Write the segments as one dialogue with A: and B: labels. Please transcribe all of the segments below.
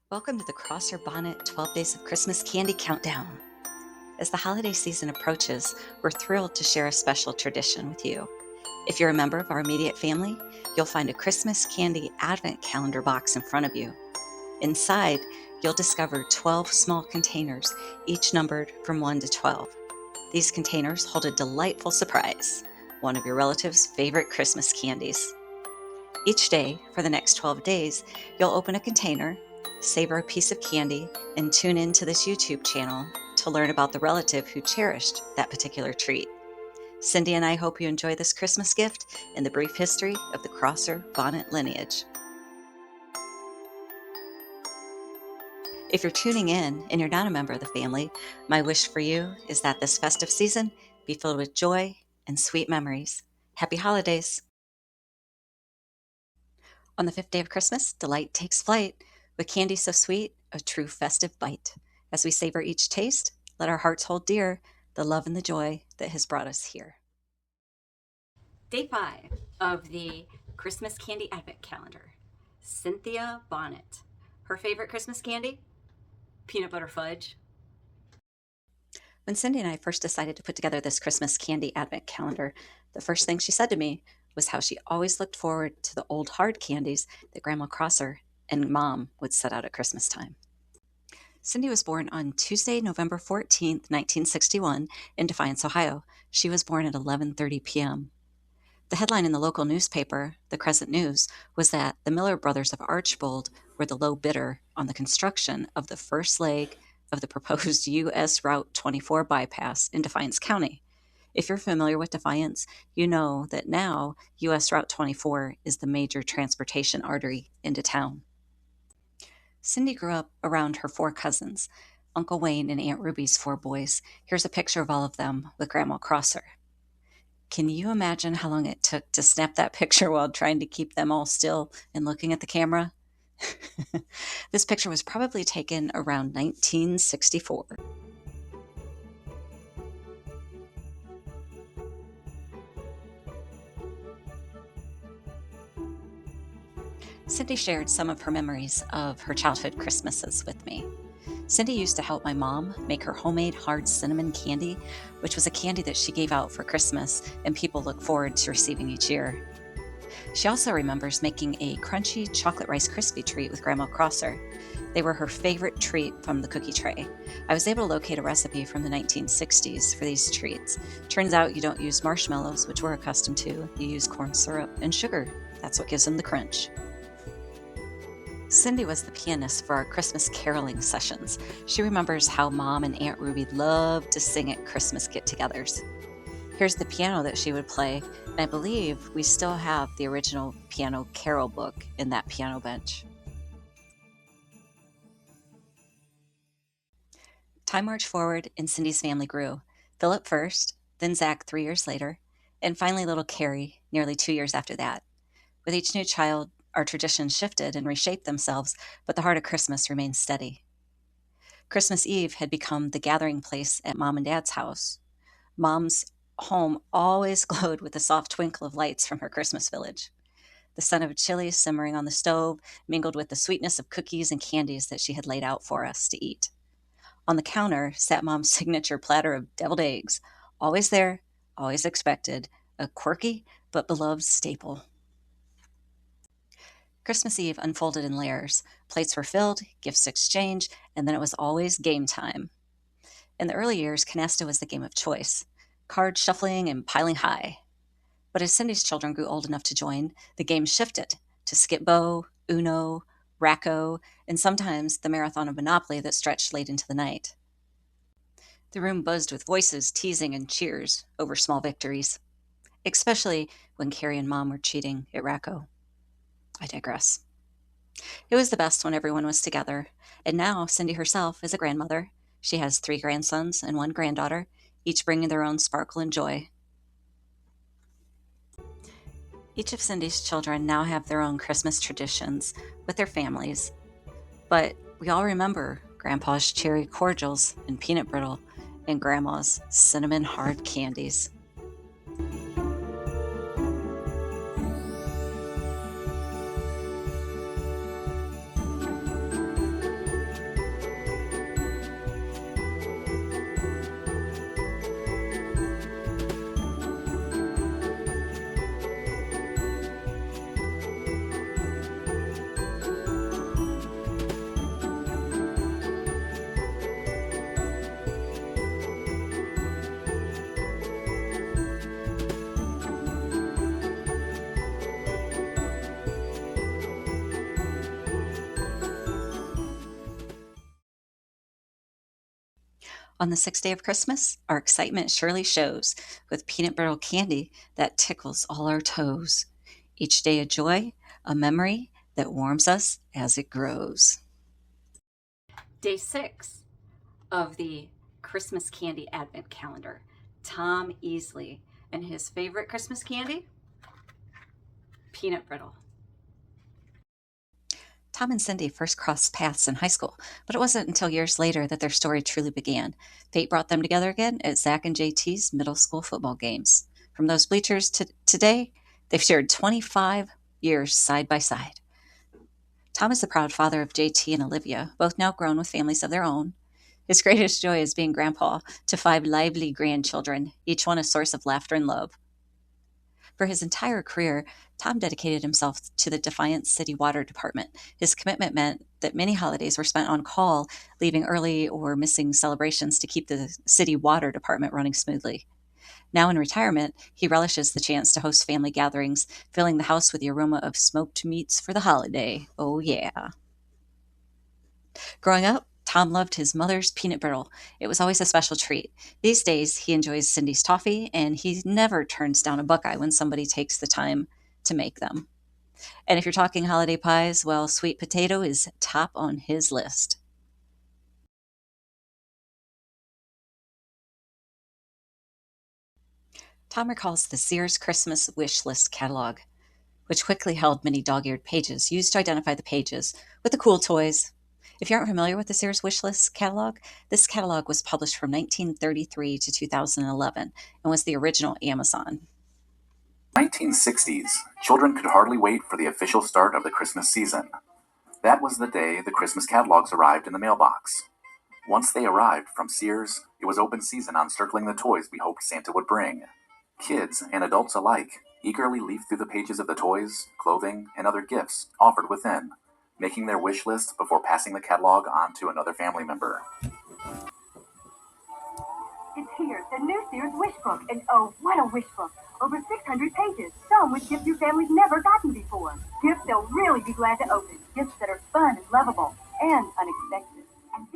A: Welcome to the Crosser Bonnet 12 Days of Christmas Candy Countdown. As the holiday season approaches, we're thrilled to share a special tradition with you. If you're a member of our immediate family, you'll find a Christmas candy advent calendar box in front of you. Inside, you'll discover 12 small containers, each numbered from 1 to 12. These containers hold a delightful surprise, one of your relative's favorite Christmas candies. Each day, for the next 12 days, you'll open a container, savor a piece of candy, and tune into this YouTube channel to learn about the relative who cherished that particular treat. Cindy and I hope you enjoy this Christmas gift in the brief history of the Crosser Bonnet lineage. If you're tuning in and you're not a member of the family, my wish for you is that this festive season be filled with joy and sweet memories. Happy holidays! On the 5th day of Christmas, delight takes flight, with candy so sweet, a true festive bite. As we savor each taste, let our hearts hold dear the love and the joy that has brought us here. Day 5 of the Christmas Candy Advent Calendar. Cynthia Bonnet. Her favorite Christmas candy? Peanut butter fudge. When Cindy and I first decided to put together this Christmas Candy Advent Calendar, the first thing she said to me was how she always looked forward to the old hard candies that Grandma Crosser and Mom would set out at Christmas time. Cindy was born on Tuesday, November 14th, 1961, in Defiance, Ohio. She was born at 11:30 p.m. The headline in the local newspaper, the Crescent News, was that the Miller brothers of Archbold were the low bidder on the construction of the first leg of the proposed U.S. Route 24 bypass in Defiance County. If you're familiar with Defiance, you know that now U.S. Route 24 is the major transportation artery into town. Cindy grew up around her 4 cousins, Uncle Wayne and Aunt Ruby's 4 boys. Here's a picture of all of them with Grandma Crosser. Can you imagine how long it took to snap that picture while trying to keep them all still and looking at the camera? This picture was probably taken around 1964. Cindy shared some of her memories of her childhood Christmases with me. Cindy used to help my mom make her homemade hard cinnamon candy, which was a candy that she gave out for Christmas and people look forward to receiving each year. She also remembers making a crunchy chocolate Rice Krispie treat with Grandma Crosser. They were her favorite treat from the cookie tray. I was able to locate a recipe from the 1960s for these treats. Turns out you don't use marshmallows, which we're accustomed to. You use corn syrup and sugar. That's what gives them the crunch. Cindy was the pianist for our Christmas caroling sessions. She remembers how Mom and Aunt Ruby loved to sing at Christmas get-togethers. Here's the piano that she would play, and I believe we still have the original piano carol book in that piano bench. Time marched forward and Cindy's family grew. Philip first, then Zach 3 years later, and finally little Carrie nearly 2 years after that. With each new child, our traditions shifted and reshaped themselves, but the heart of Christmas remained steady. Christmas Eve had become the gathering place at Mom and Dad's house. Mom's home always glowed with the soft twinkle of lights from her Christmas village. The scent of chili simmering on the stove mingled with the sweetness of cookies and candies that she had laid out for us to eat. On the counter sat Mom's signature platter of deviled eggs, always there, always expected, a quirky but beloved staple. Christmas Eve unfolded in layers. Plates were filled, gifts exchanged, and then it was always game time. In the early years, canasta was the game of choice, card shuffling and piling high. But as Cindy's children grew old enough to join, the game shifted to skip-bo, Uno, Racco, and sometimes the marathon of Monopoly that stretched late into the night. The room buzzed with voices, teasing, and cheers over small victories, especially when Carrie and Mom were cheating at Racco. I digress. It was the best when everyone was together, and now Cindy herself is a grandmother. She has 3 grandsons and 1 granddaughter, each bringing their own sparkle and joy. Each of Cindy's children now have their own Christmas traditions with their families, but we all remember Grandpa's cherry cordials and peanut brittle and Grandma's cinnamon hard candies. On the sixth day of Christmas, our excitement surely shows with peanut brittle candy that tickles all our toes. Each day a joy, a memory that warms us as it grows. Day 6 of the Christmas candy advent calendar. Tom Easley and his favorite Christmas candy? Peanut brittle. Tom and Cindy first crossed paths in high school, but it wasn't until years later that their story truly began. Fate brought them together again at Zach and JT's middle school football games. From those bleachers to today, they've shared 25 years side by side. Tom is the proud father of JT and Olivia, both now grown with families of their own. His greatest joy is being grandpa to 5 lively grandchildren, each one a source of laughter and love. For his entire career, Tom dedicated himself to the Defiance City Water Department. His commitment meant that many holidays were spent on call, leaving early or missing celebrations to keep the city water department running smoothly. Now in retirement, he relishes the chance to host family gatherings, filling the house with the aroma of smoked meats for the holiday. Oh yeah. Growing up, Tom loved his mother's peanut brittle. It was always a special treat. These days, he enjoys Cindy's toffee, and he never turns down a Buckeye when somebody takes the time to make them. And if you're talking holiday pies, well, sweet potato is top on his list. Tom recalls the Sears Christmas wish list catalog, which quickly held many dog-eared pages used to identify the pages with the cool toys. If you aren't familiar with the Sears Wishlist catalog, this catalog was published from 1933 to 2011 and was the original Amazon.
B: 1960s, children could hardly wait for the official start of the Christmas season. That was the day the Christmas catalogs arrived in the mailbox. Once they arrived from Sears, it was open season on circling the toys we hoped Santa would bring. Kids and adults alike eagerly leafed through the pages of the toys, clothing, and other gifts offered within, making their wish list before passing the catalog on to another family member.
C: It's here, the new Sears Wish Book, and oh, what a wish book! Over 600 pages, some with gifts your family's never gotten before. Gifts they'll really be glad to open, gifts that are fun and lovable, and unexpected. And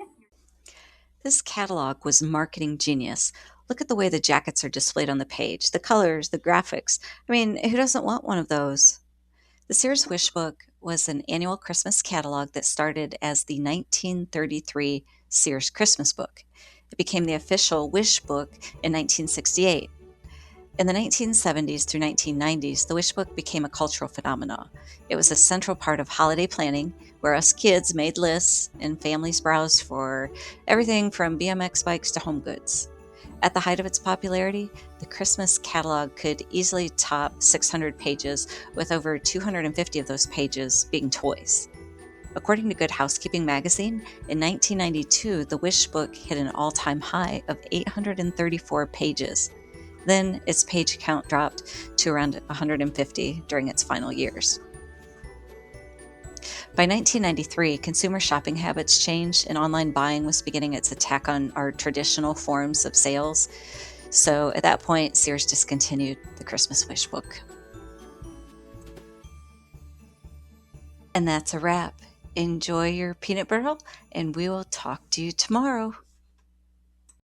A: this catalog was marketing genius. Look at the way the jackets are displayed on the page, the colors, the graphics. I mean, who doesn't want one of those? The Sears Wish Book was an annual Christmas catalog that started as the 1933 Sears Christmas Book. It became the official Wish Book in 1968. In the 1970s through 1990s, the Wish Book became a cultural phenomenon. It was a central part of holiday planning, where us kids made lists and families browsed for everything from BMX bikes to home goods. At the height of its popularity, the Christmas catalog could easily top 600 pages, with over 250 of those pages being toys. According to Good Housekeeping magazine, in 1992, the Wish Book hit an all-time high of 834 pages. Then its page count dropped to around 150 during its final years. By 1993, consumer shopping habits changed and online buying was beginning its attack on our traditional forms of sales. So at that point, Sears discontinued the Christmas Wish Book. And that's a wrap. Enjoy your peanut brittle, and we will talk to you tomorrow.